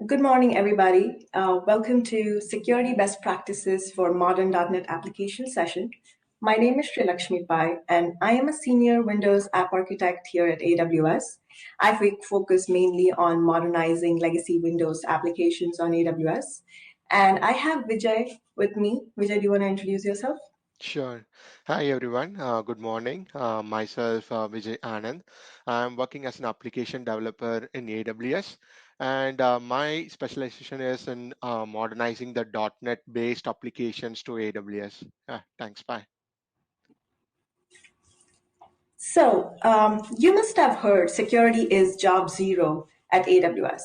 Good morning, everybody. Welcome to Security Best Practices for Modern .NET Application session. My name is Sri Lakshmi Pai, and I am a senior Windows app architect here at AWS. I focus mainly on modernizing legacy Windows applications on AWS. And I have Vijay with me. Vijay, do you want to introduce yourself? Sure. Hi, everyone. Good morning. Myself, Vijay Anand. I'm working as an application developer in AWS, and my specialization is in modernizing the .NET-based applications to AWS. Thanks. Bye. You must have heard security is job zero at AWS,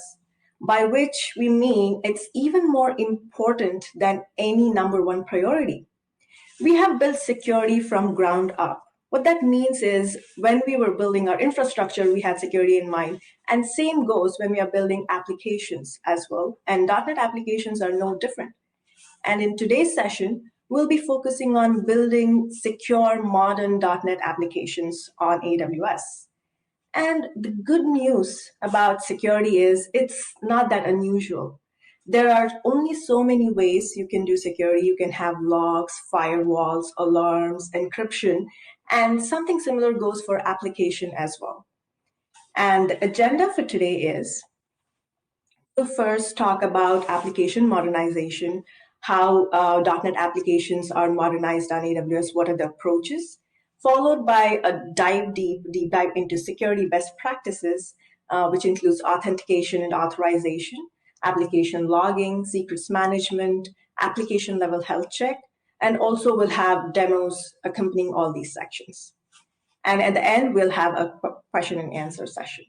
by which we mean it's even more important than any number one priority. We have built security from ground up. What that means is when we were building our infrastructure, we had security in mind. And same goes when we are building applications as well. And .NET applications are no different. And in today's session, we'll be focusing on building secure modern .NET applications on AWS. And the good news about security is it's not that unusual. There are only so many ways you can do security. You can have logs, firewalls, alarms, encryption, and something similar goes for application as well. And the agenda for today is we'll first talk about application modernization, how .NET applications are modernized on AWS, what are the approaches, followed by a deep dive into security best practices, which includes authentication and authorization, application logging, secrets management, application level health check, and also we'll have demos accompanying all these sections. And at the end, we'll have a question and answer session.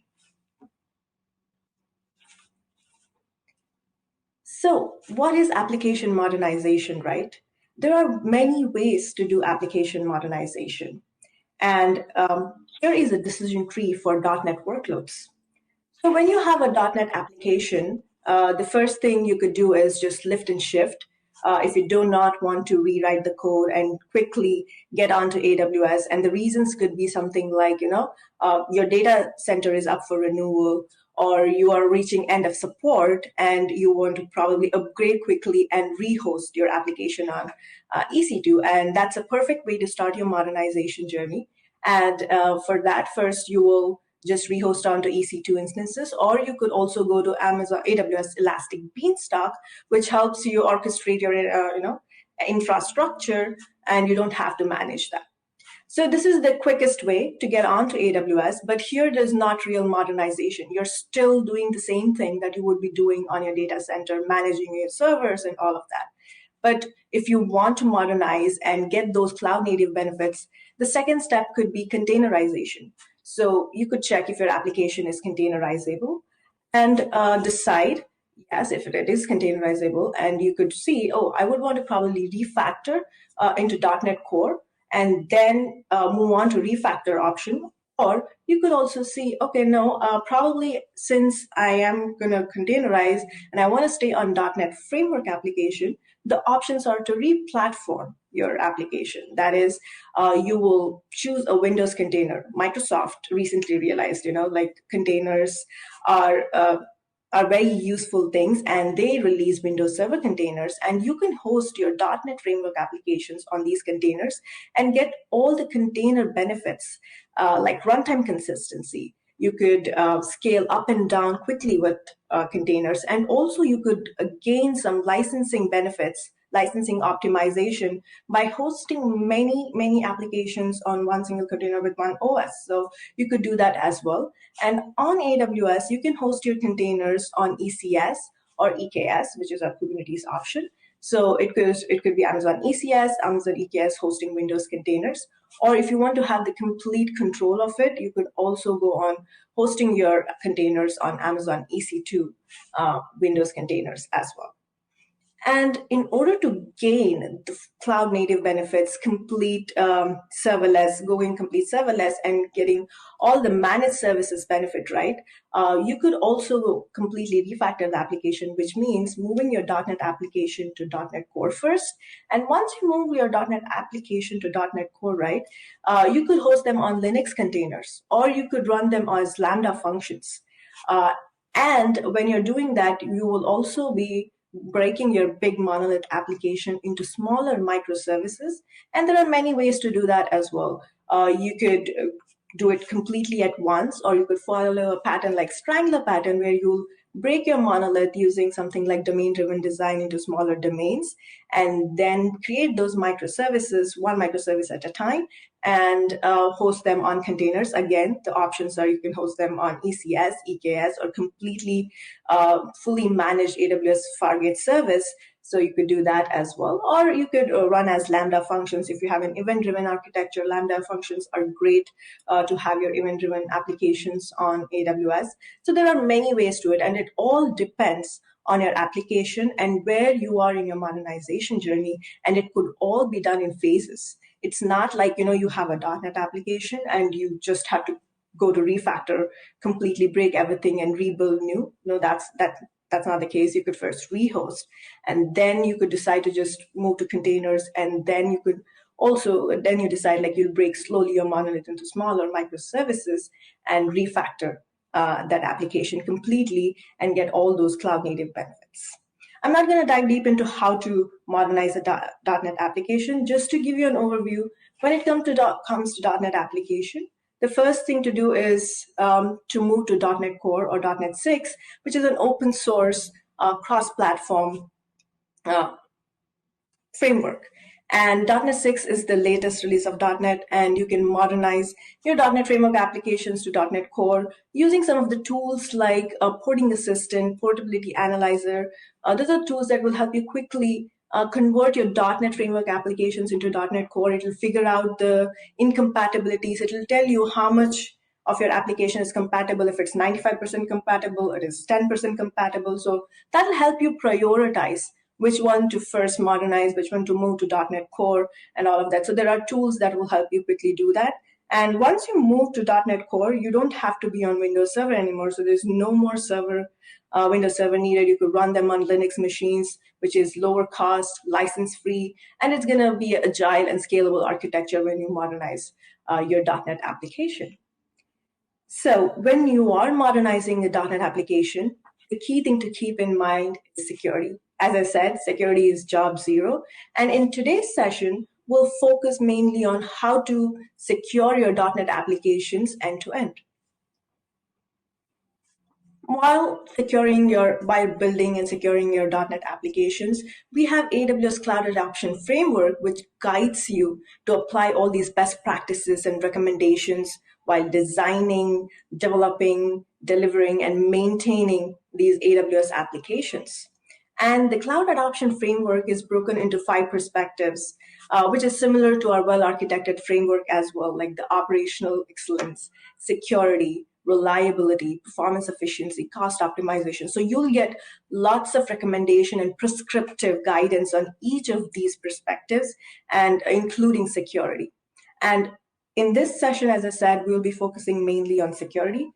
So, what is application modernization, right? There are many ways to do application modernization. And here is a decision tree for .NET workloads. So when you have a .NET application, the first thing you could do is just lift and shift. If you do not want to rewrite the code and quickly get onto AWS, and the reasons could be something like, your data center is up for renewal, or you are reaching end of support and you want to probably upgrade quickly and rehost your application on EC2. And that's a perfect way to start your modernization journey. And for that, first you will just rehost onto EC2 instances, or you could also go to Amazon AWS Elastic Beanstalk, which helps you orchestrate your infrastructure, and you don't have to manage that. So this is the quickest way to get onto AWS, but here there's not real modernization. You're still doing the same thing that you would be doing on your data center, managing your servers and all of that. But if you want to modernize and get those cloud native benefits, the second step could be containerization. So you could check if your application is containerizable and decide, yes, if it is containerizable, and you could see, oh, I would want to probably refactor into .NET Core and then move on to refactor option. Or you could also see, okay, no, probably since I am going to containerize and I want to stay on .NET Framework application, the options are to re-platform your application. That is, you will choose a Windows container. Microsoft recently realized, like containers are very useful things, and they release Windows Server containers, and you can host your .NET Framework applications on these containers and get all the container benefits like runtime consistency. You could scale up and down quickly with containers, and also you could gain some licensing benefits, licensing optimization by hosting many applications on one single container with one OS. So you could do that as well. And on AWS, you can host your containers on ECS or EKS, which is a Kubernetes option. So it could be Amazon ECS, Amazon EKS hosting Windows containers. Or if you want to have the complete control of it, you could also go on hosting your containers on Amazon EC2 Windows containers as well. And in order to gain the cloud native benefits, complete serverless, going complete serverless and getting all the managed services benefit, right? You could also completely refactor the application, which means moving your .NET application to .NET Core first. And once you move your .NET application to .NET Core, right, you could host them on Linux containers, or you could run them as Lambda functions. And when you're doing that, you will also be breaking your big monolith application into smaller microservices. And there are many ways to do that as well. You could do it completely at once, or you could follow a pattern like Strangler pattern, where you'll break your monolith using something like domain-driven design into smaller domains, and then create those microservices, one microservice at a time, and host them on containers. Again, the options are you can host them on ECS, EKS, or completely fully managed AWS Fargate service. So you could do that as well. Or you could run as Lambda functions. If you have an event-driven architecture, Lambda functions are great to have your event-driven applications on AWS. So there are many ways to it, and it all depends on your application and where you are in your modernization journey, and it could all be done in phases. It's not like, you have a .NET application and you just have to go to refactor, completely break everything and rebuild new. No, that's not the case. You could first rehost, and then you could decide to just move to containers, and then you decide like you'll break slowly your monolith into smaller microservices and refactor that application completely and get all those cloud native benefits. I'm not going to dive deep into how to modernize a .NET application. Just to give you an overview, when it comes to .NET application, the first thing to do is to move to .NET Core or .NET 6, which is an open source cross-platform framework. And .NET 6 is the latest release of .NET, and you can modernize your .NET Framework applications to .NET Core using some of the tools like Porting Assistant, Portability Analyzer. Those are tools that will help you quickly convert your .NET Framework applications into .NET Core. It will figure out the incompatibilities. It will tell you how much of your application is compatible. If it's 95% compatible, it is 10% compatible. So that'll help you prioritize which one to first modernize, which one to move to .NET Core, and all of that. So there are tools that will help you quickly do that. And once you move to .NET Core, you don't have to be on Windows Server anymore. So there's no more Windows Server needed. You could run them on Linux machines, which is lower cost, license-free, and it's going to be an agile and scalable architecture when you modernize your .NET application. So when you are modernizing a .NET application, the key thing to keep in mind is security. As I said, security is job zero. And in today's session, we'll focus mainly on how to secure your .NET applications end to end. While building and securing your .NET applications, we have AWS Cloud Adoption Framework, which guides you to apply all these best practices and recommendations while designing, developing, delivering, and maintaining these AWS applications. And the Cloud Adoption Framework is broken into 5 perspectives, which is similar to our well-architected framework as well, like the operational excellence, security, reliability, performance efficiency, cost optimization. So you'll get lots of recommendation and prescriptive guidance on each of these perspectives, and including security. And in this session, as I said, we'll be focusing mainly on security.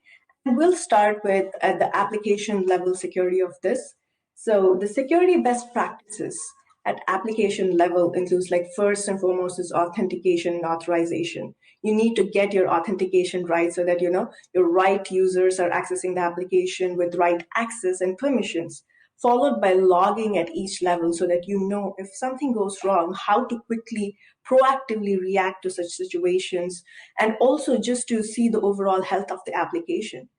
And we'll start with the application level security of this. So the security best practices at application level includes, like, first and foremost is authentication and authorization. You need to get your authentication right so that your right users are accessing the application with right access and permissions, followed by logging at each level so that if something goes wrong, how to quickly, proactively react to such situations, and also just to see the overall health of the application.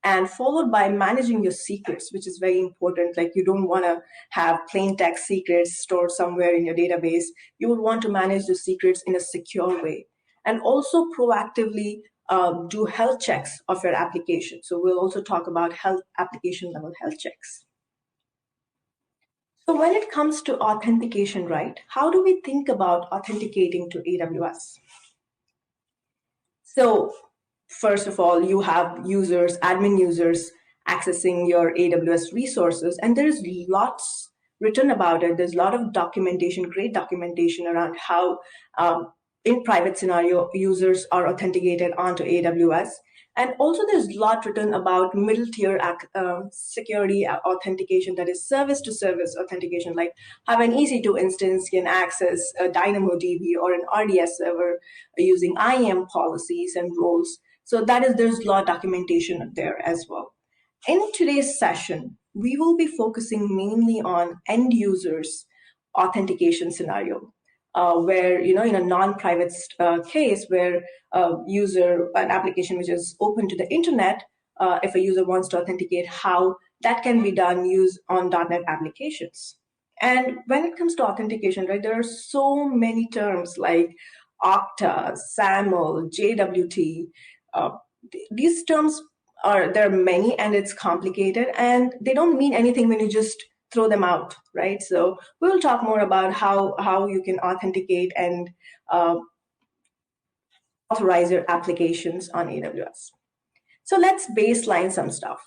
And followed by managing your secrets, which is very important. Like, you don't want to have plain text secrets stored somewhere in your database. You would want to manage the secrets in a secure way. And also proactively do health checks of your application. So we'll also talk about application level health checks. So when it comes to authentication, right, how do we think about authenticating to AWS? So first of all, you have admin users accessing your AWS resources, and there's lots written about it. There's a lot of documentation, great documentation around how in private scenario, users are authenticated onto AWS. And also there's a lot written about middle tier security authentication, that is service to service authentication, like have an EC2 instance can access a DynamoDB or an RDS server using IAM policies and roles. So there's a lot of documentation there as well. In today's session, we will be focusing mainly on end users authentication scenario, where, in a non-private case where an application which is open to the internet, if a user wants to authenticate, how that can be done used on .NET applications. And when it comes to authentication, right, there are so many terms like Okta, SAML, JWT. These terms there are many, and it's complicated, and they don't mean anything when you just throw them out, right? So we'll talk more about how you can authenticate and authorize your applications on AWS. So let's baseline some stuff.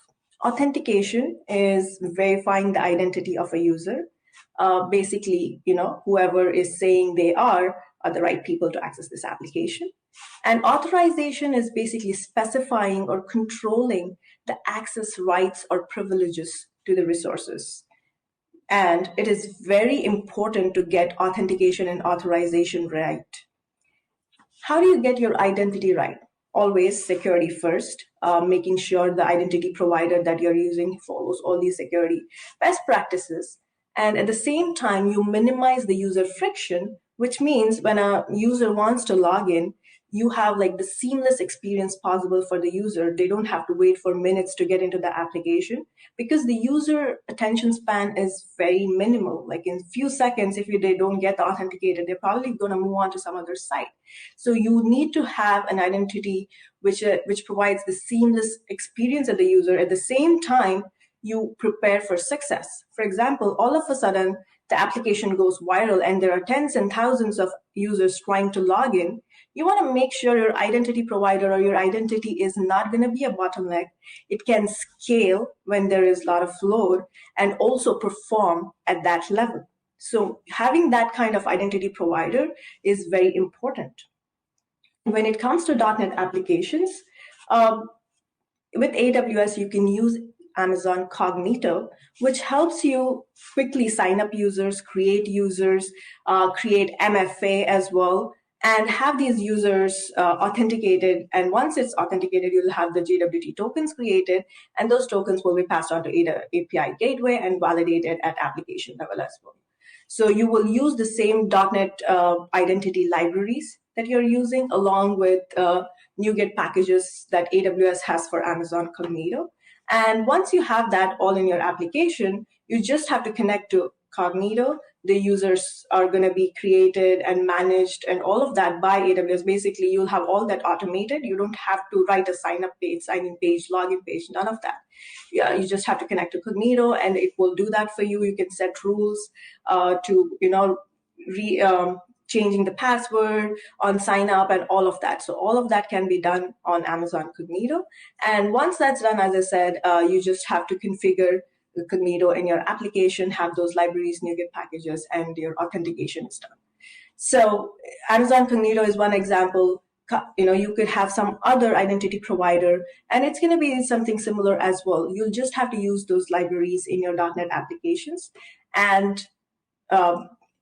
Authentication is verifying the identity of a user. Basically, whoever is saying they are the right people to access this application. And authorization is basically specifying or controlling the access rights or privileges to the resources. And it is very important to get authentication and authorization right. How do you get your identity right? Always security first, making sure the identity provider that you're using follows all these security best practices. And at the same time, you minimize the user friction, which means when a user wants to log in, you have like the seamless experience possible for the user. They don't have to wait for minutes to get into the application because the user attention span is very minimal. Like in few seconds, if they don't get authenticated, they're probably going to move on to some other site. So you need to have an identity which provides the seamless experience of the user. At the same time, you prepare for success. For example, all of a sudden, the application goes viral and there are tens and thousands of users trying to log in. You want to make sure your identity provider or your identity is not going to be a bottleneck. It can scale when there is a lot of load and also perform at that level. So having that kind of identity provider is very important. When it comes to .NET applications, with AWS, you can use Amazon Cognito, which helps you quickly sign up users, create MFA as well, and have these users authenticated. And once it's authenticated, you'll have the JWT tokens created, and those tokens will be passed on to API gateway and validated at application level as well. So you will use the same .NET identity libraries that you're using along with NuGet packages that AWS has for Amazon Cognito. And once you have that all in your application, you just have to connect to Cognito. The users are going to be created and managed and all of that by AWS. Basically, you'll have all that automated. You don't have to write a sign-up page, sign-in page, login page, none of that. Yeah, you just have to connect to Cognito and it will do that for you. You can set rules to, changing the password on sign up and all of that. So all of that can be done on Amazon Cognito. And once that's done, as I said, you just have to configure the Cognito in your application, have those libraries, NuGet packages, and your authentication is done. So Amazon Cognito is one example. You could have some other identity provider, and it's going to be something similar as well. You'll just have to use those libraries in your .NET applications and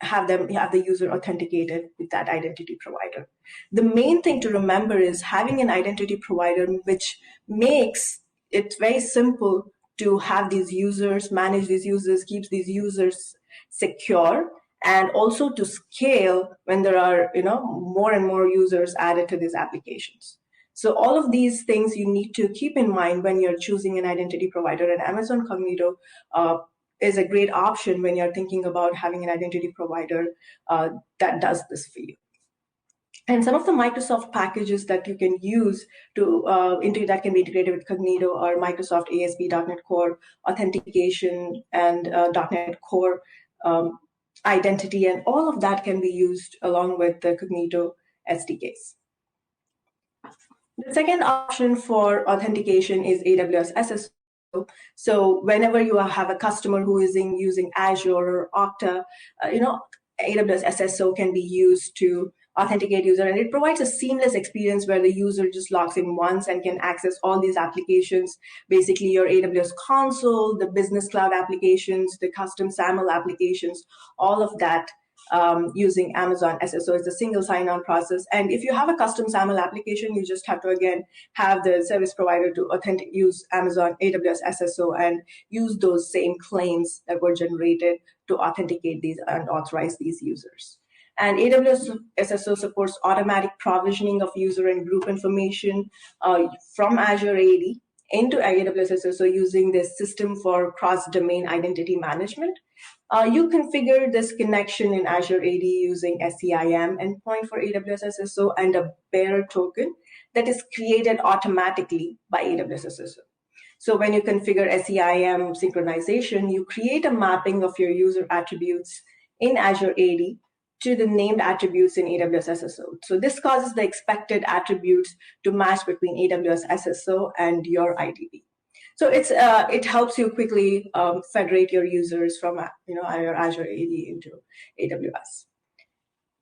have the user authenticated with that identity provider. The main thing to remember is having an identity provider which makes it very simple to have these users, manage these users, keeps these users secure, and also to scale when there are more and more users added to these applications. So all of these things you need to keep in mind when you're choosing an identity provider, and Amazon Cognito is a great option when you're thinking about having an identity provider that does this for you. And some of the Microsoft packages that you can use to that can be integrated with Cognito are Microsoft ASP.NET Core Authentication and .NET Core Identity, and all of that can be used along with the Cognito SDKs. The second option for authentication is AWS SSO. So whenever you have a customer who is using Azure or Okta, AWS SSO can be used to authenticate user, and it provides a seamless experience where the user just logs in once and can access all these applications, basically your AWS console, the business cloud applications, the custom SAML applications, all of that using Amazon SSO. It's a single sign-on process. And if you have a custom SAML application, you just have to, again, have the service provider to use Amazon AWS SSO and use those same claims that were generated to authenticate these and authorize these users. And AWS SSO supports automatic provisioning of user and group information from Azure AD into AWS SSO using this system for cross-domain identity management. You configure this connection in Azure AD using SEIM endpoint for AWS SSO and a bearer token that is created automatically by AWS SSO. So when you configure SEIM synchronization, you create a mapping of your user attributes in Azure AD to the named attributes in AWS SSO. So this causes the expected attributes to match between AWS SSO and your IDP. So it helps you quickly federate your users from your Azure AD into AWS.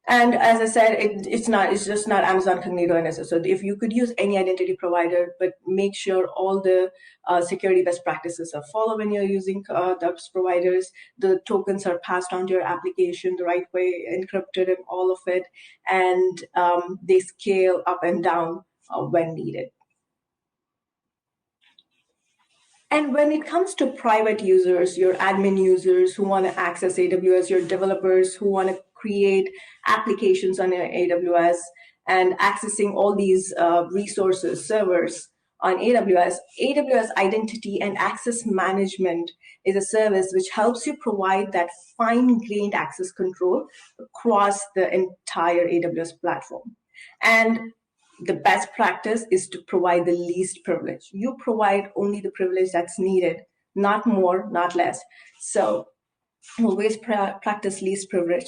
And as I said, it's just not Amazon Cognito and SSO. If you could use any identity provider, but make sure all the security best practices are followed when you're using those providers. The tokens are passed on to your application the right way, encrypted and all of it, and they scale up and down when needed. And when it comes to private users, your admin users who want to access AWS, your developers who want to create applications on your AWS and accessing all these resources, servers on AWS, AWS Identity and Access Management is a service which helps you provide that fine-grained access control across the entire AWS platform. And the best practice is to provide the least privilege. You provide only the privilege that's needed, not more, not less. So always practice least privilege.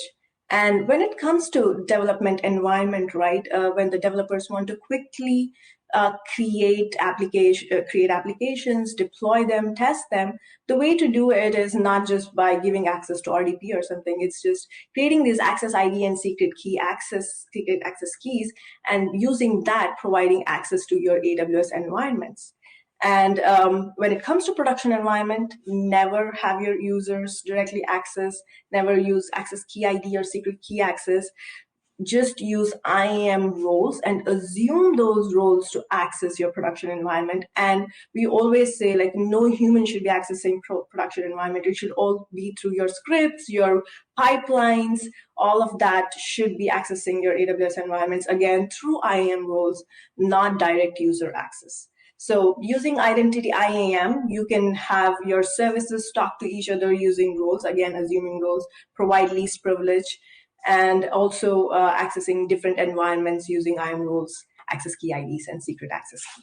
And when it comes to development environment, right, when the developers want to quickly create applications, deploy them, test them, the way to do it is not just by giving access to RDP or something. It's just creating these access ID and secret access keys, and using that, providing access to your AWS environments. And when it comes to production environment, never have your users directly access, never use access key ID or secret key access. Just use IAM roles and assume those roles to access your production environment. And we always say, like, no human should be accessing production environment. It should all be through your scripts, your pipelines, all of that should be accessing your AWS environments, again, through IAM roles, not direct user access. So using identity IAM, you can have your services talk to each other using roles, again, assuming roles, provide least privilege, and also accessing different environments using IAM roles, access key IDs, and secret access key.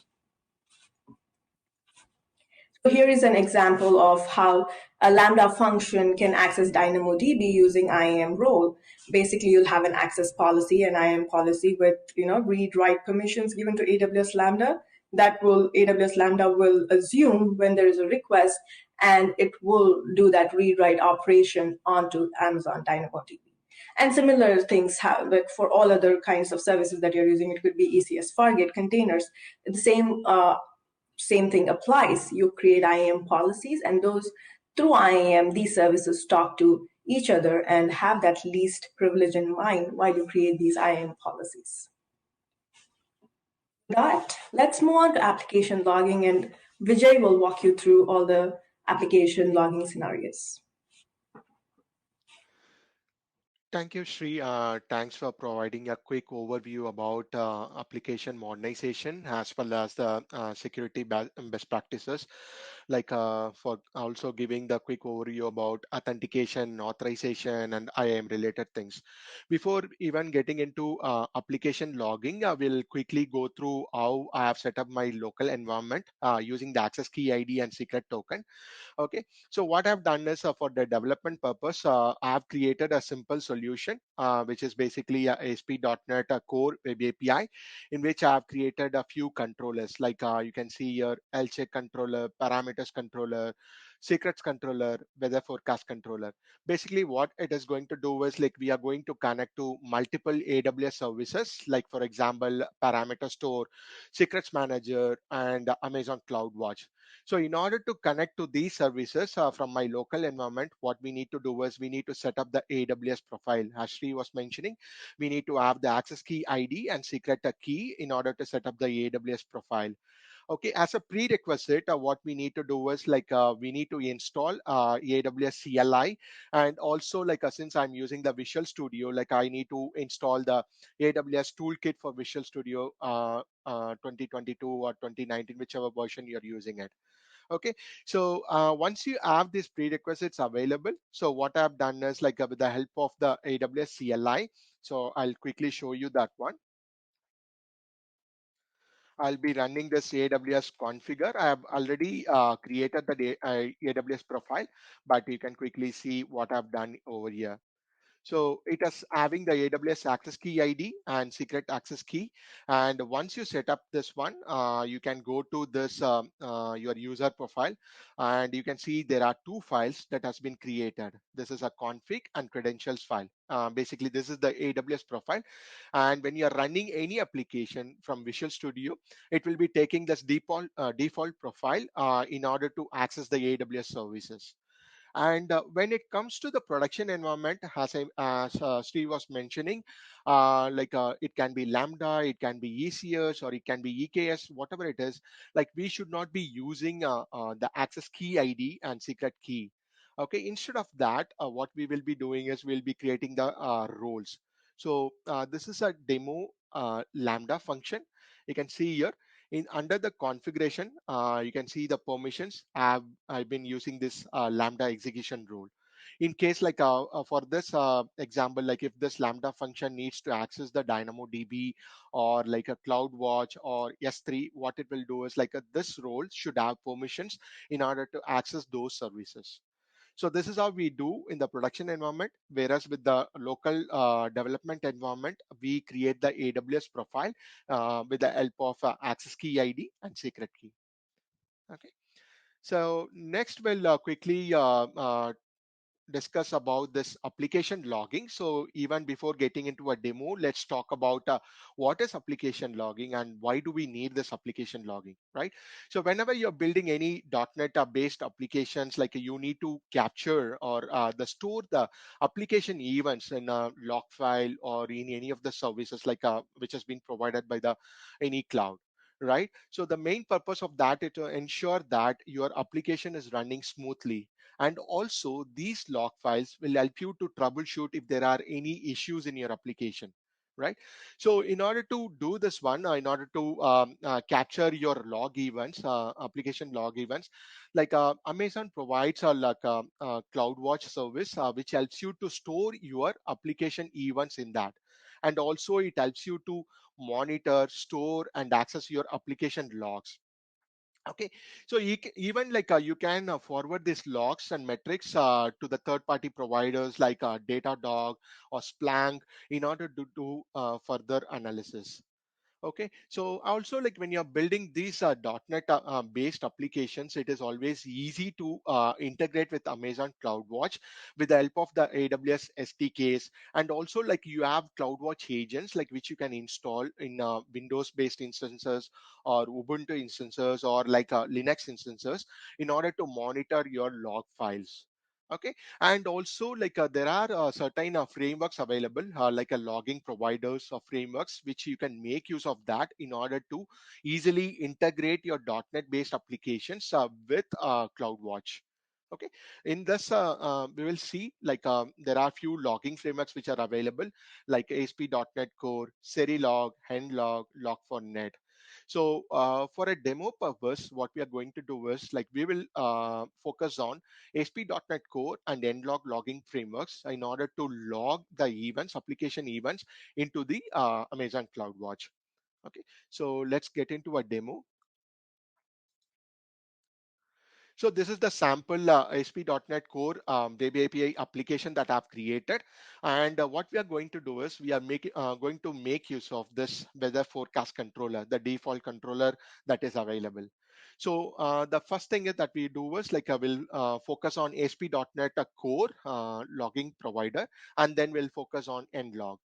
So here is an example of how a Lambda function can access DynamoDB using IAM role. Basically, you'll have an access policy, an IAM policy with read-write permissions given to AWS Lambda. AWS Lambda will assume when there is a request, and it will do that read-write operation onto Amazon DynamoDB. And similar things like for all other kinds of services that you're using. It could be ECS, Fargate, containers. The same thing applies. You create IAM policies, and those through IAM, these services talk to each other and have that least privilege in mind while you create these IAM policies. That, let's move on to application logging, and Vijay will walk you through all the application logging scenarios. Thank you, Sri. Thanks for providing a quick overview about application modernization as well as the security best practices, like for also giving the quick overview about authentication, authorization, and IAM related things. Before even getting into application logging, I will quickly go through how I have set up my local environment using the access key ID and secret token. Okay, so what I've done is for the development purpose, I have created a simple solution, which is basically a ASP.NET Core Web API, in which I have created a few controllers, like you can see your L check controller, parameters controller, secrets controller, weather forecast controller. Basically, what it is going to do is like we are going to connect to multiple AWS services, like for example, parameter store, secrets manager, and Amazon CloudWatch. So in order to connect to these services from my local environment, what we need to do is we need to set up the AWS profile. As Sri was mentioning, we need to have the access key ID and secret key in order to set up the AWS profile. Okay, as a prerequisite, what we need to do is like we need to install AWS CLI, and also like since I'm using the Visual Studio, like I need to install the AWS toolkit for Visual Studio 2022 or 2019, whichever version you're using it. Okay, so once you have these prerequisites available, so what I've done is like with the help of the AWS CLI, so I'll quickly show you that one. I'll be running this AWS configure. I have already created the AWS profile, but you can quickly see what I've done over here. So it is having the AWS access key ID and secret access key. And once you set up this one, you can go to this your user profile, and you can see there are two files that has been created. This is a config and credentials file. Basically, this is the AWS profile. And when you are running any application from Visual Studio, it will be taking this default profile in order to access the AWS services. And when it comes to the production environment, as Steve was mentioning, it can be Lambda, it can be ECS, or it can be EKS, whatever it is. Like we should not be using the access key ID and secret key. Okay, instead of that, what we will be doing is we'll be creating the roles. So this is a demo Lambda function. You can see here in under the configuration, you can see the permissions. I've been using this Lambda execution rule. In case like for this example, like if this Lambda function needs to access the DynamoDB or like a CloudWatch or S3, what it will do is like this role should have permissions in order to access those services. So this is how we do in the production environment, whereas with the local development environment, we create the AWS profile with the help of access key ID and secret key. Okay. So next we'll quickly discuss about this application logging. So even before getting into a demo, let's talk about what is application logging and why do we need this application logging, right? So whenever you're building any .NET based applications, like you need to capture or the store the application events in a log file or in any of the services like which has been provided by the any cloud. Right. So the main purpose of that is to ensure that your application is running smoothly, and also these log files will help you to troubleshoot if there are any issues in your application, right? So in order to do this one, in order to capture your log events, application log events, like Amazon provides a CloudWatch service, which helps you to store your application events in that. And also it helps you to monitor, store, and access your application logs. Okay, so even like you can forward these logs and metrics to the third-party providers like Datadog or Splunk in order to do further analysis. Okay, so also like when you're building these .NET based applications, it is always easy to integrate with Amazon CloudWatch with the help of the AWS SDKs, and also like you have CloudWatch agents like which you can install in Windows based instances or Ubuntu instances or like Linux instances in order to monitor your log files. Okay, and also like there are certain frameworks available like a logging providers or frameworks which you can make use of that in order to easily integrate your .NET based applications with CloudWatch. Okay, in this we will see like there are few logging frameworks which are available like ASP.NET Core, Serilog, Henlog, Log4net. So for a demo purpose, what we are going to do is like we will focus on ASP.NET Core and Nlog logging frameworks in order to log the events, application events into the Amazon CloudWatch. Okay, so let's get into a demo. So this is the sample ASP.NET Core Web API application that I've created. And what we are going to do is we are going to make use of this weather forecast controller, the default controller that is available. So the first thing is that we do was like we'll focus on ASP.NET Core logging provider, and then we'll focus on nlog.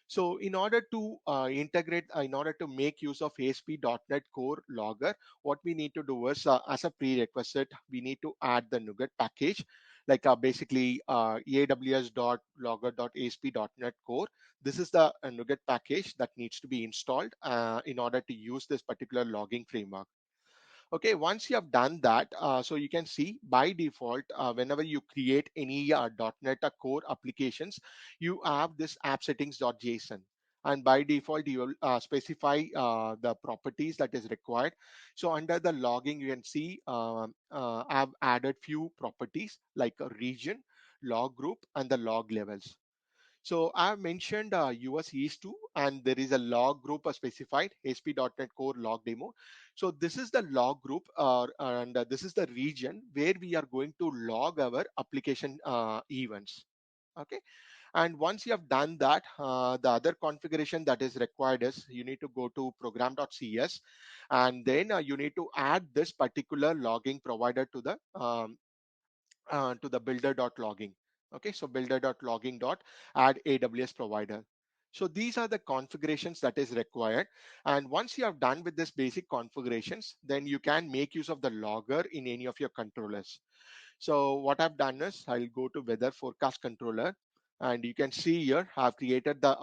So in order to integrate, in order to make use of ASP.NET Core Logger, what we need to do is, as a prerequisite, we need to add the NuGet package, like basically aws.logger.asp.NET Core. This is the NuGet package that needs to be installed in order to use this particular logging framework. Okay, once you have done that, so you can see by default, whenever you create any .NET Core applications, you have this app settings.json. And by default, you will specify the properties that is required. So under the logging, you can see I've added few properties like a region, log group, and the log levels. So I've mentioned US East 2, and there is a log group specified ASP.NET Core log demo. So this is the log group, and this is the region where we are going to log our application events. Okay, and once you have done that, the other configuration that is required is you need to go to program.cs, and then you need to add this particular logging provider to the builder.logging. Okay, so builder.logging dot add AWS provider. So these are the configurations that is required. And once you have done with this basic configurations, then you can make use of the logger in any of your controllers. So what I've done is I'll go to weather forecast controller, and you can see here I've created the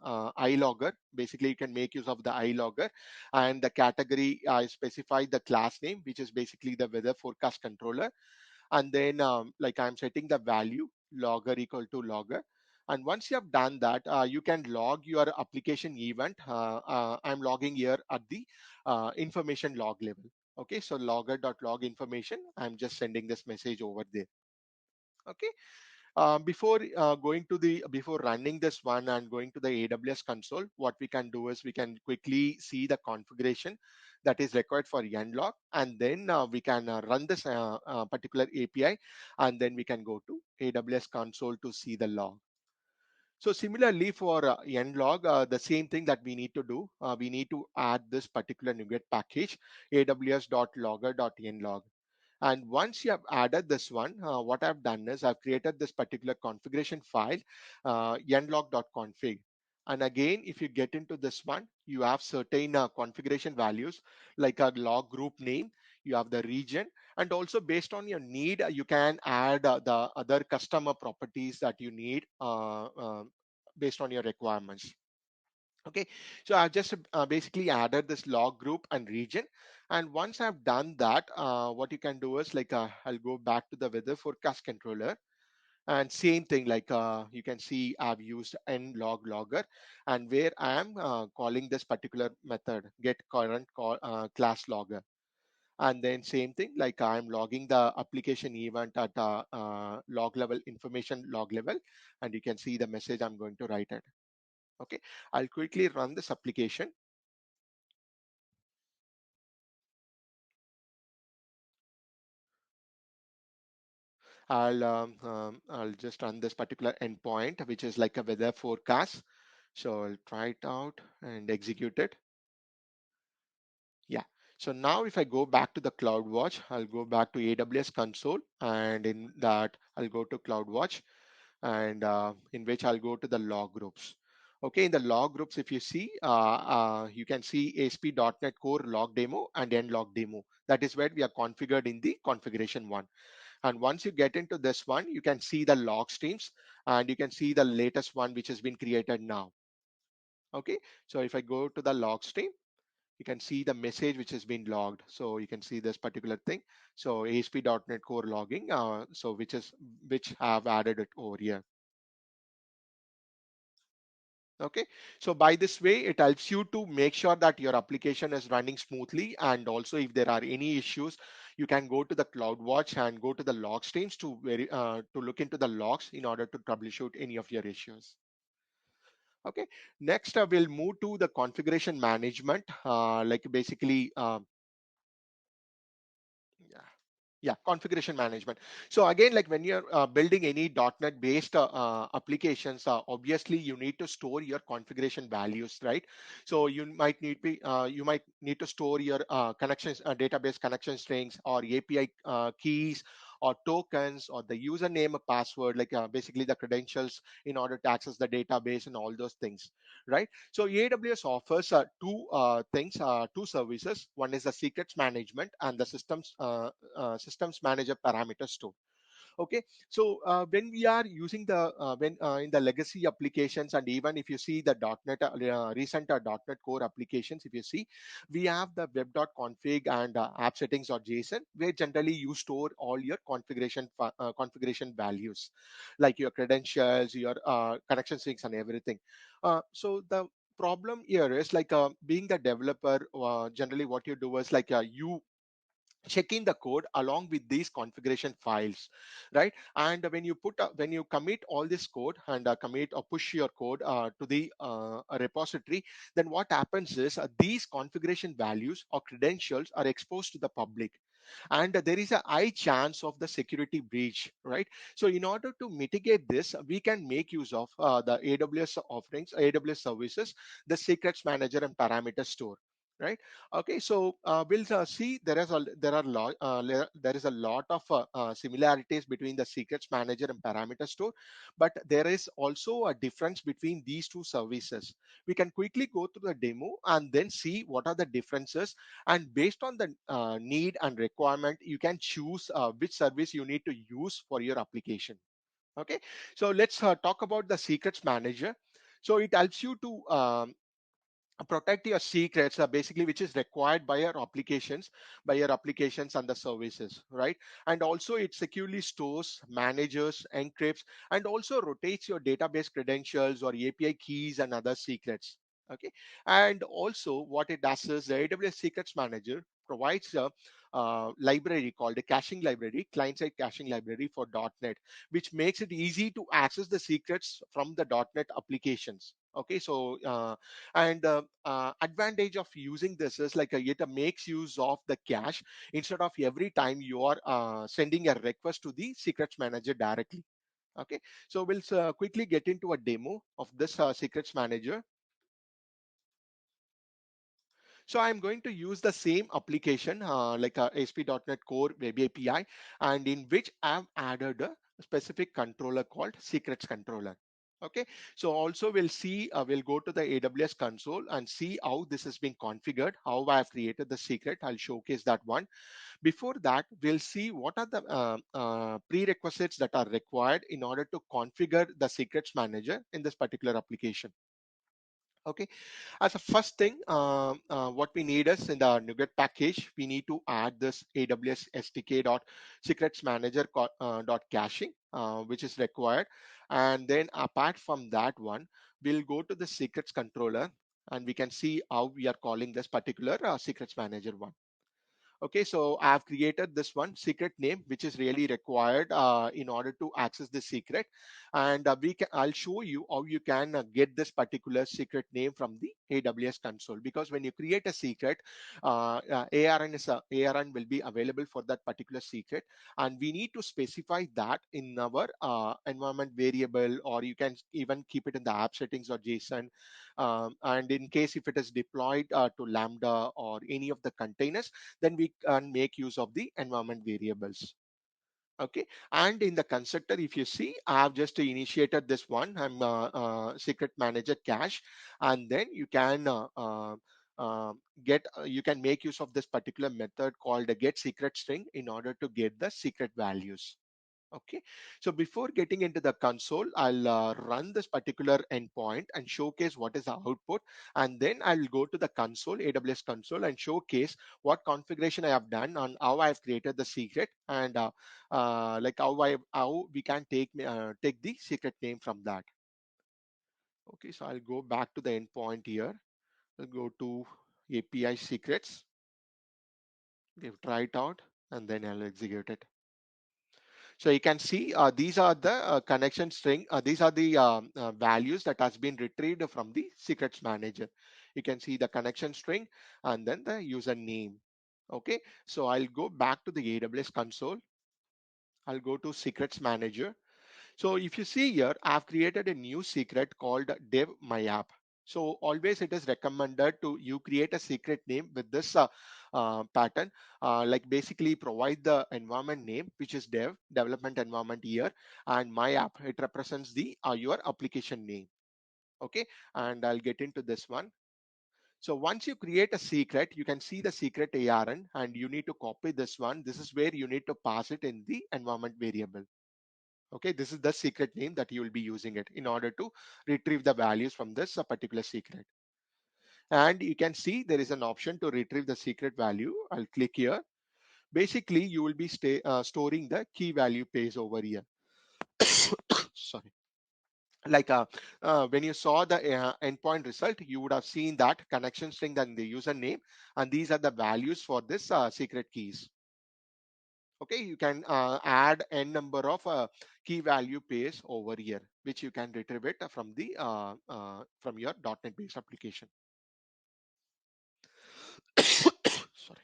iLogger. Basically, you can make use of the iLogger, and the category I specified the class name, which is basically the weather forecast controller. And then like I'm setting the value logger equal to logger. And once you have done that, you can log your application event. I'm logging here at the information log level. Okay, so logger.log information, I'm just sending this message over there. Okay, before running this one and going to the AWS console, what we can do is we can quickly see the configuration that is required for nlog, and then we can run this particular API, and then we can go to AWS console to see the log. So similarly for nlog, the same thing that we need to do, we need to add this particular NuGet package, aws.logger.nlog. And once you have added this one, what I've done is I've created this particular configuration file, nlog.config. And again, if you get into this one, you have certain configuration values like a log group name, you have the region, and also based on your need, you can add the other customer properties that you need based on your requirements. Okay, so I've just basically added this log group and region. And once I've done that, what you can do is like I'll go back to the weather forecast controller, and same thing, like you can see I've used nlog logger, and where I am calling this particular method get current class logger. And then same thing, like I'm logging the application event at log level information log level, and you can see the message I'm going to write it. Okay, I'll quickly run this application. I'll just run this particular endpoint, which is like a weather forecast. So I'll try it out and execute it. Yeah. So now if I go back to the CloudWatch, I'll go back to AWS console, and in that I'll go to CloudWatch, and in which I'll go to the log groups. Okay, in the log groups, if you see, you can see ASP.NET Core log demo and nlog demo. That is where we are configured in the configuration one. And once you get into this one, you can see the log streams, and you can see the latest one which has been created now. Okay, so if I go to the log stream, you can see the message which has been logged. So you can see this particular thing. So ASP.NET Core logging, so which I've added it over here. Okay, so by this way, it helps you to make sure that your application is running smoothly, and also if there are any issues, you can go to the CloudWatch and go to the log streams to look into the logs in order to troubleshoot any of your issues. Okay, next we'll move to the configuration management, like basically, yeah. Yeah, configuration management. So again, like when you're building any .NET based applications, obviously you need to store your configuration values, right? So you might need to store your connections, database connection strings, or API keys, or tokens, or the username, a password, like basically the credentials in order to access the database and all those things, right? So AWS offers two services. One is the secrets management and the systems manager parameter store. Okay, so when we are using the when in the legacy applications, and even if you see the .NET recent .NET Core applications, if you see, we have the web.config and app settings or JSON, where generally you store all your configuration values, like your credentials, your connection strings, and everything. So the problem here is like being the developer, generally what you do is like you checking the code along with these configuration files, right? And when you commit all this code and commit or push your code to the repository, then what happens is these configuration values or credentials are exposed to the public, and there is a high chance of the security breach, right? So in order to mitigate this, we can make use of the AWS offerings, AWS services, the secrets manager and parameter store, right? Okay, so we'll see there is a lot of similarities between the secrets manager and parameter store, but there is also a difference between these two services. We can quickly go through the demo and then see what are the differences, and based on the need and requirement, you can choose which service you need to use for your application. Okay, so let's talk about the secrets manager. So it helps you to protect your secrets, basically, which is required by your applications and the services, right? And also it securely stores, manages, encrypts, and also rotates your database credentials or API keys and other secrets. Okay, and also what it does is the AWS Secrets Manager provides a library called a caching library, client-side caching library for .NET, which makes it easy to access the secrets from the .NET applications. Okay, so and advantage of using this is like it makes use of the cache instead of every time you are sending a request to the secrets manager directly. Okay, so we'll quickly get into a demo of this secrets manager. So I'm going to use the same application like a ASP.NET Core Web API, and in which I've added a specific controller called Secrets Controller. Okay, so also we'll go to the AWS console and see how this has been configured, how I have created the secret. I'll showcase that one. Before that, we'll see what are the prerequisites that are required in order to configure the Secrets Manager in this particular application. Okay, as a first thing, what we need is in the NuGet package, we need to add this AWS SDK dot secrets manager dot caching, which is required. And then apart from that one, we'll go to the secrets controller, and we can see how we are calling this particular secrets manager one. Okay, so I have created this one secret name, which is really required in order to access the secret. And I'll show you how you can get this particular secret name from the AWS console. Because when you create a secret, ARN will be available for that particular secret. And we need to specify that in our environment variable, or you can even keep it in the app settings or JSON. And in case if it is deployed to Lambda or any of the containers, then we can make use of the environment variables. Okay, and in the constructor, if you see, I have just initiated this one. I'm secret manager cache, and then you can you can make use of this particular method called a get secret string in order to get the secret values. Okay, so before getting into the console, I'll run this particular endpoint and showcase what is the output. And then I'll go to the console, AWS console, and showcase what configuration I have done on how I've created the secret, and like how we can take the secret name from that. Okay, so I'll go back to the endpoint here. I'll go to API secrets. We've tried it out, and then I'll execute it. So you can see these are the connection string. These are the values that has been retrieved from the secrets manager. You can see the connection string and then the user name. Okay, so I'll go back to the AWS console. I'll go to Secrets Manager. So if you see here, I've created a new secret called dev my app. So always it is recommended to you create a secret name with this pattern, like basically provide the environment name, which is development environment here, and my app. It represents the your application name. Okay, and I'll get into this one. So once you create a secret, you can see the secret ARN, and you need to copy this one. This is where you need to pass it in the environment variable. Okay, this is the secret name that you will be using it in order to retrieve the values from this particular secret. And you can see there is an option to retrieve the secret value. I'll click here. Basically, you will be storing the key value pairs over here. Sorry. Like when you saw the endpoint result, you would have seen that connection string and the username, and these are the values for this secret keys. Okay, you can add n number of key value pairs over here, which you can retrieve it from the from your .NET based application. Sorry.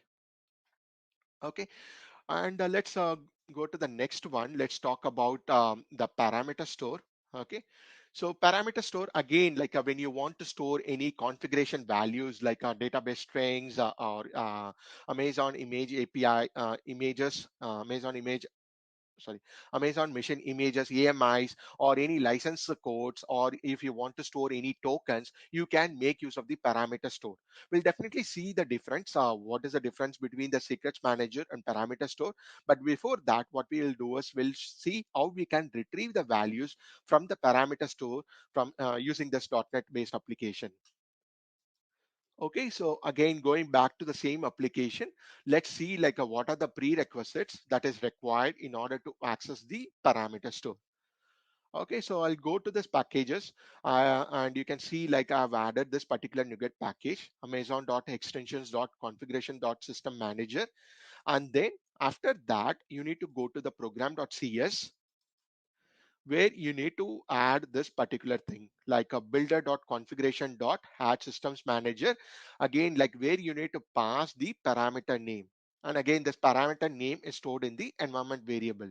Okay, and let's go to the next one. Let's talk about the parameter store. Okay, so parameter store, again, like when you want to store any configuration values like database strings or Amazon image API images, Amazon image, sorry, Amazon machine images, AMIs, or any license codes, or if you want to store any tokens, you can make use of the parameter store. We'll definitely see the difference. What is the difference between the secrets manager and parameter store? But before that, what we will do is we'll see how we can retrieve the values from the parameter store from using this .NET based application. Okay, so again, going back to the same application, let's see like what are the prerequisites that is required in order to access the parameter store. Okay, so I'll go to this packages and you can see like I've added this particular NuGet package, amazon.extensions.configuration.system manager. And then after that, you need to go to the program.cs where you need to add this particular thing like a builder.configuration.add systems manager, again like where you need to pass the parameter name, and again this parameter name is stored in the environment variable.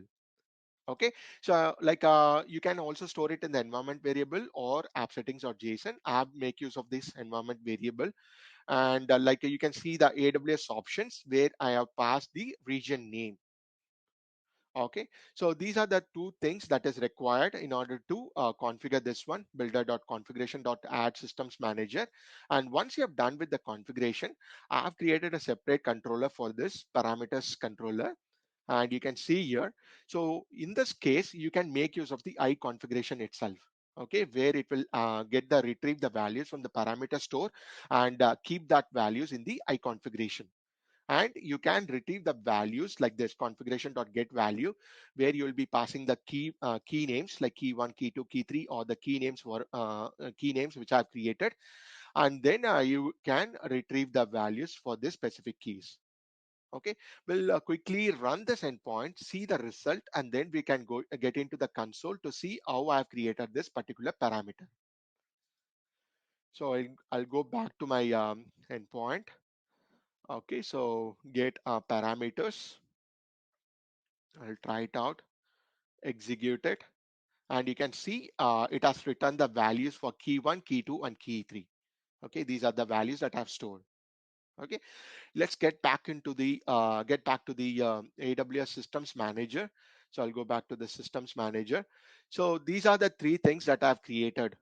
Okay, so like you can also store it in the environment variable or app settings or JSON. App make use of this environment variable, and like you can see the AWS options where I have passed the region name. Okay, so these are the two things that is required in order to configure this one, builder.configuration.add systems manager. And once you have done with the configuration, I have created a separate controller for this parameters controller. And you can see here, so in this case, you can make use of the I configuration itself. Okay, where it will get the retrieve the values from the parameter store and keep that values in the I configuration, and you can retrieve the values like this configuration.get value, where you will be passing the key names like key 1, key 2, key 3, or the key names for key names which I've created, and then you can retrieve the values for this specific keys. Okay, we'll quickly run this endpoint, see the result, and then we can go get into the console to see how I've created this particular parameter. So I'll go back to my endpoint. Okay, so get parameters. I'll try it out, execute it, and you can see it has returned the values for key 1, key 2, and key 3. Okay, these are the values that I've stored. Okay, let's get back to the AWS Systems Manager. So I'll go back to the Systems Manager. So these are the three things that I've created.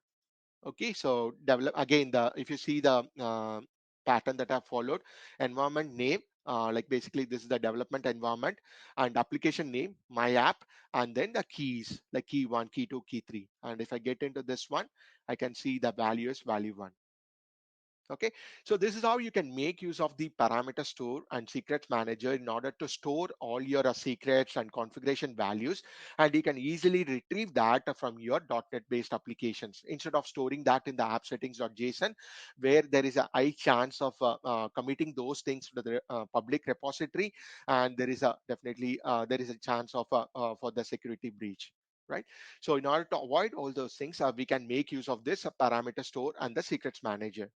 Okay, so develop again the if you see the pattern that I've followed, environment name, like basically this is the development environment, and application name, my app, and then the keys like key 1, key 2, key 3. And if I get into this one, I can see the value is value 1. Okay, so this is how you can make use of the parameter store and secrets manager in order to store all your secrets and configuration values, and you can easily retrieve that from your .NET based applications instead of storing that in the app settings.json, where there is a high chance of committing those things to the public repository, and there is a definitely there is a chance of for the security breach, right? So in order to avoid all those things, we can make use of this parameter store and the secrets manager.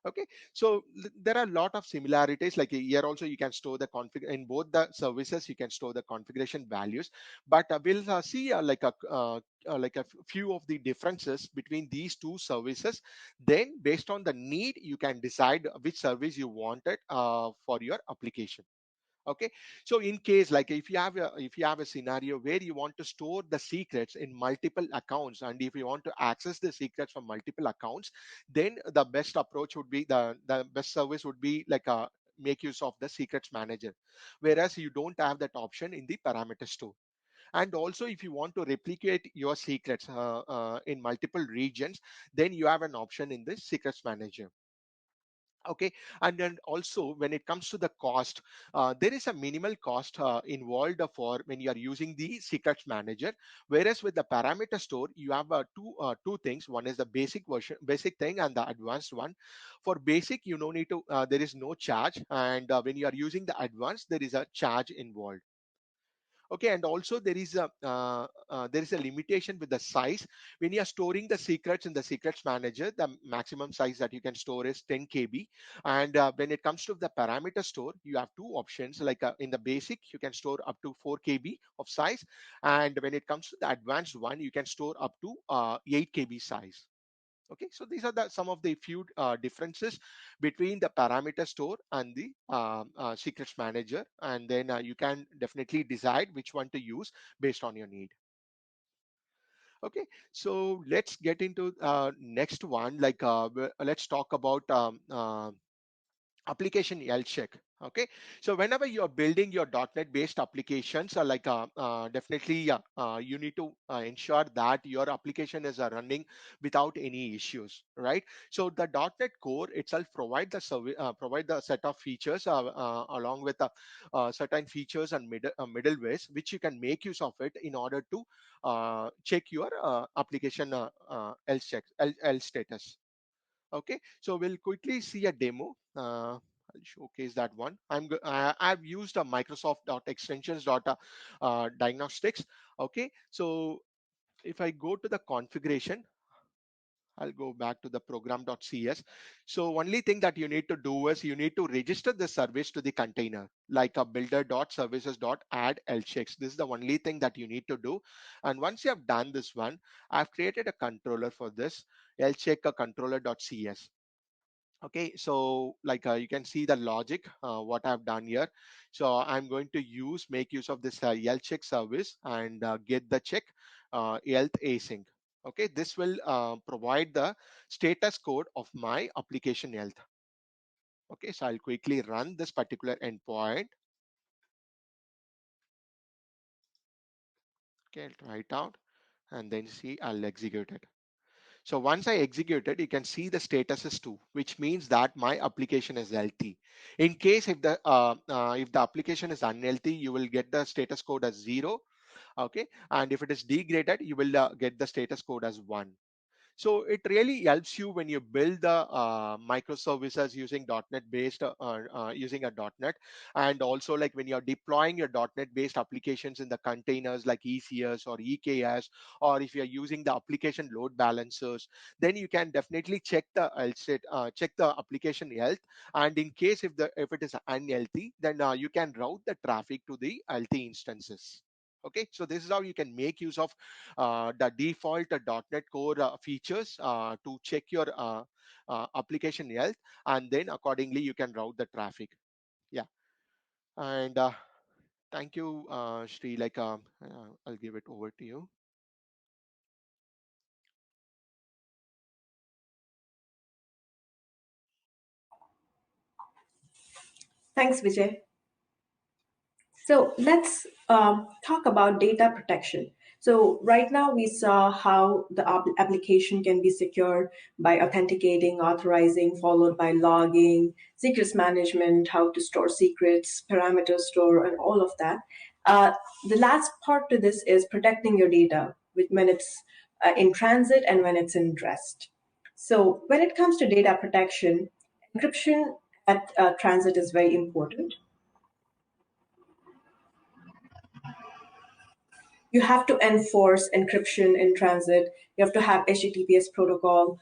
Okay, so there are a lot of similarities. Like here also you can store the config in both the services, you can store the configuration values, but we'll see like a few of the differences between these two services. Then based on the need, you can decide which service you wanted for your application. Okay, so in case like if you have a scenario where you want to store the secrets in multiple accounts, and if you want to access the secrets from multiple accounts, then the best approach would be the best service would be like a make use of the secrets manager, whereas you don't have that option in the parameter store. And also if you want to replicate your secrets in multiple regions, then you have an option in the secrets manager. Okay, and then also when it comes to the cost, there is a minimal cost involved for when you are using the secrets manager, whereas with the parameter store you have two things. One is the basic version, basic thing, and the advanced one. For basic you no need to there is no charge, and when you are using the advanced there is a charge involved. Okay, and also there is a limitation with the size. When you are storing the secrets in the secrets manager, the maximum size that you can store is 10 kb. And when it comes to the parameter store, you have two options. Like in the basic you can store up to 4 kb of size, and when it comes to the advanced one you can store up to 8 kb size. Okay, so these are some of the few differences between the parameter store and the secrets manager, and then you can definitely decide which one to use based on your need. Okay, so let's get into next one. Like let's talk about application health check. Okay, so whenever you're building your .NET based applications, definitely you need to ensure that your application is running without any issues, right? So the .NET Core itself provide the set of features along with certain features and middlewares which you can make use of it in order to check your application health status. Okay, so we'll quickly see a demo. I'll showcase that one. I've used a Microsoft extensions diagnostics. Okay, so if I go to the configuration, I'll go back to the program.cs. So only thing that you need to do is you need to register the service to the container, like a builder.services.add lchecks. This is the only thing that you need to do. And once you have done this one, I've created a controller for this, lcheck controller.cs. Okay, so like you can see the logic what I've done here. So I'm going to make use of this health check service and get the check health async. Okay, this will provide the status code of my application health. Okay, so I'll quickly run this particular endpoint. Okay, I'll try it out and then see I'll execute it. So once I execute it, you can see the status is 2, which means that my application is healthy. In case if the application is unhealthy, you will get the status code as 0. Okay, and if it is degraded, you will get the status code as 1. So it really helps you when you build the microservices using .NET based using a .NET, and also like when you're deploying your .NET based applications in the containers like ECS or EKS, or if you're using the application load balancers, then you can definitely check the health state, check the application health, and in case if it is unhealthy, then you can route the traffic to the healthy instances. Okay, so this is how you can make use of the default .NET Core features to check your application health, and then accordingly you can route the traffic. Yeah, and thank you, Sri. I'll give it over to you. Thanks, Vijay. So let's talk about data protection. So right now we saw how the application can be secured by authenticating, authorizing, followed by logging, secrets management, how to store secrets, parameter store, and all of that. Uh, the last part to this is protecting your data when it's in transit and when it's in rest. So when it comes to data protection, encryption at transit is very important. You have to enforce encryption in transit. You have to have HTTPS protocol.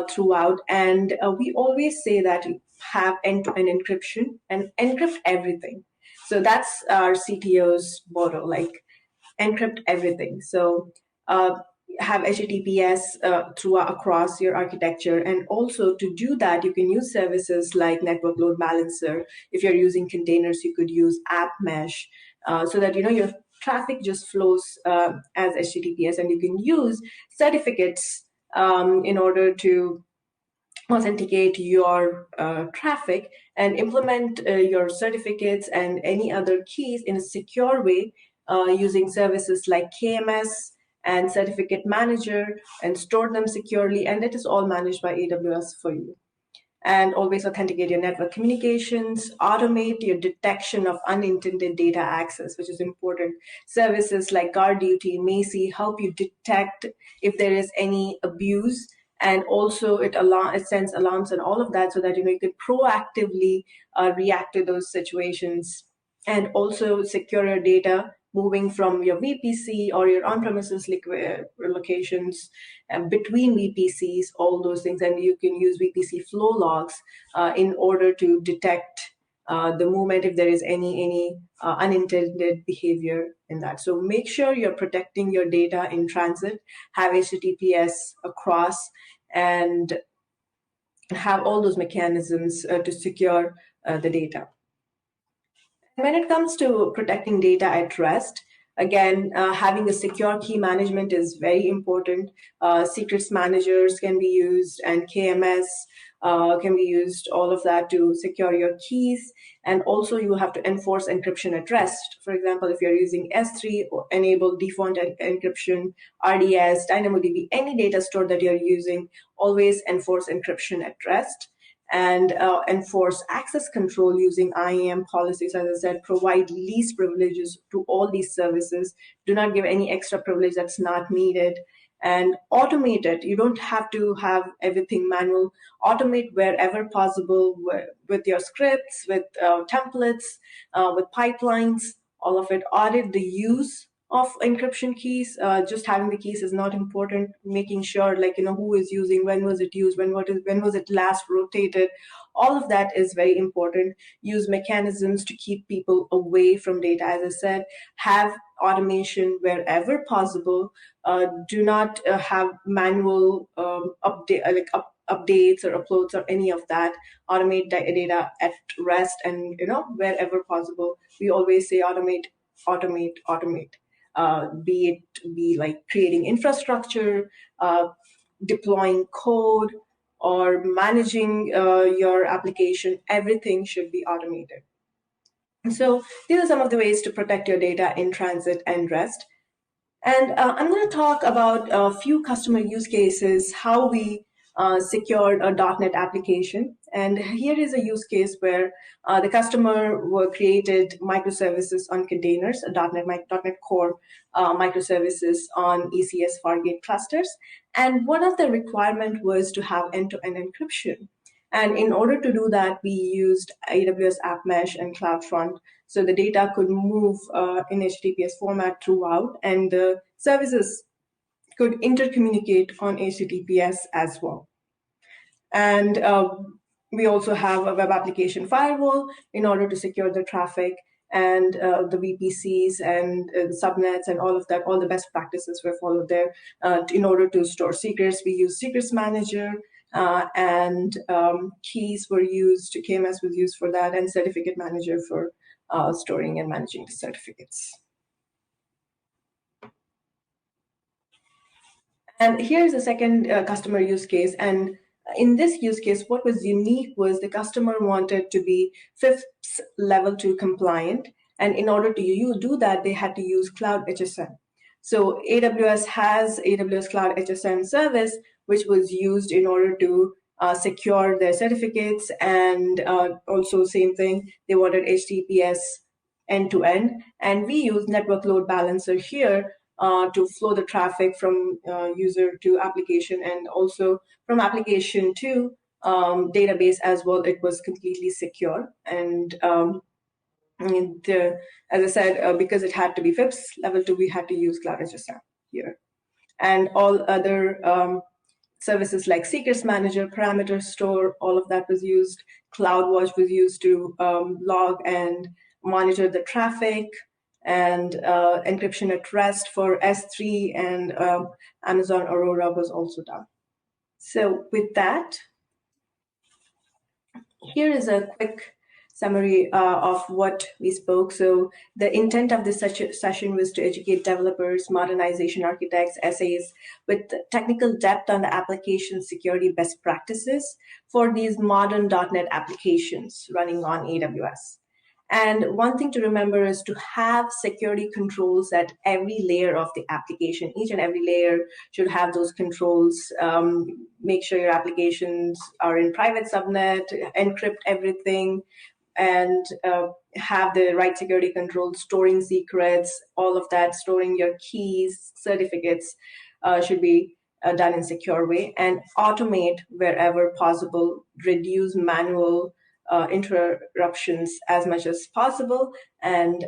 throughout. And we always say that you have end-to-end encryption and encrypt everything. So that's our CTO's motto, like encrypt everything. So have HTTPS across your architecture. And also to do that, you can use services like Network Load Balancer. If you're using containers, you could use App Mesh so that your traffic just flows as HTTPS, and you can use certificates in order to authenticate your traffic and implement your certificates and any other keys in a secure way using services like KMS and Certificate Manager, and store them securely. And it is all managed by AWS for you. And always authenticate your network communications, automate your detection of unintended data access, which is important. Services like Guard Duty, Macy help you detect if there is any abuse, and also it sends alarms and all of that, so that you can proactively react to those situations. And also secure your data moving from your VPC or your on-premises locations between VPCs, all those things. And you can use VPC flow logs in order to detect the moment if there is any unintended behavior in that. So make sure you're protecting your data in transit, have HTTPS across, and have all those mechanisms to secure the data. When it comes to protecting data at rest, again, having a secure key management is very important. Secrets managers can be used, and KMS can be used, all of that to secure your keys. And also you have to enforce encryption at rest. For example, if you're using S3, or enable default encryption, RDS, DynamoDB, any data store that you're using, always enforce encryption at rest. And enforce access control using IAM policies. As I said, provide least privileges to all these services. Do not give any extra privilege that's not needed. And automate it. You don't have to have everything manual. Automate wherever possible with your scripts, with templates, with pipelines, all of it. Audit the use of encryption keys. Just having the keys is not important. Making sure, who is using, when was it used, when was it last rotated, all of that is very important. Use mechanisms to keep people away from data. As I said, have automation wherever possible. Do not have manual updates or uploads or any of that. Automate data at rest, and wherever possible. We always say automate, automate, automate. Be like creating infrastructure, deploying code, or managing your application. Everything should be automated. So these are some of the ways to protect your data in transit and rest. And I'm going to talk about a few customer use cases, how we secured a .NET application. And here is a use case where the customer created microservices on containers, a .NET Core microservices on ECS Fargate clusters. And one of the requirement was to have end-to-end encryption. And in order to do that, we used AWS App Mesh and CloudFront, so the data could move in HTTPS format throughout, and the services could intercommunicate on HTTPS as well. And we also have a web application firewall in order to secure the traffic, and the VPCs and the subnets and all of that. All the best practices were followed there. In order to store secrets, we use Secrets Manager, and keys were used. KMS was used for that, and Certificate Manager for storing and managing the certificates. And here's the second customer use case. And in this use case, what was unique was the customer wanted to be FIPS level 2 compliant. And in order to do that, they had to use Cloud HSM. So AWS has AWS Cloud HSM service, which was used in order to secure their certificates. And also same thing, they wanted HTTPS end-to-end. And we use Network Load Balancer here to flow the traffic from user to application, and also from application to database as well. It was completely secure. And as I said, because it had to be FIPS level 2, we had to use Cloud HSM here. And all other services like Secrets Manager, Parameter Store, all of that was used. CloudWatch was used to log and monitor the traffic, and encryption at rest for S3 and Amazon Aurora was also done. So with that, here is a quick summary of what we spoke. So the intent of this session was to educate developers, modernization architects, SAs with technical depth on the application security best practices for these modern .NET applications running on AWS. And one thing to remember is to have security controls at every layer of the application. Each and every layer should have those controls. Make sure your applications are in private subnet, encrypt everything, and have the right security controls, storing secrets, all of that, storing your keys, certificates should be done in secure way, and automate wherever possible, reduce manual interruptions as much as possible, and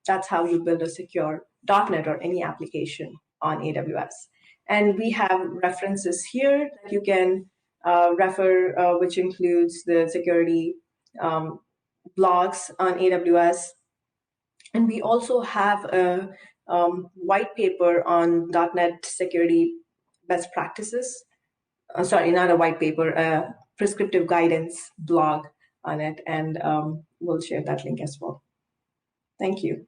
that's how you build a secure .NET or any application on AWS. And we have references here that you can refer, which includes the security blogs on AWS. And we also have a white paper on .NET security best practices. Sorry, not a white paper, a prescriptive guidance blog on it, and we'll share that link as well. Thank you.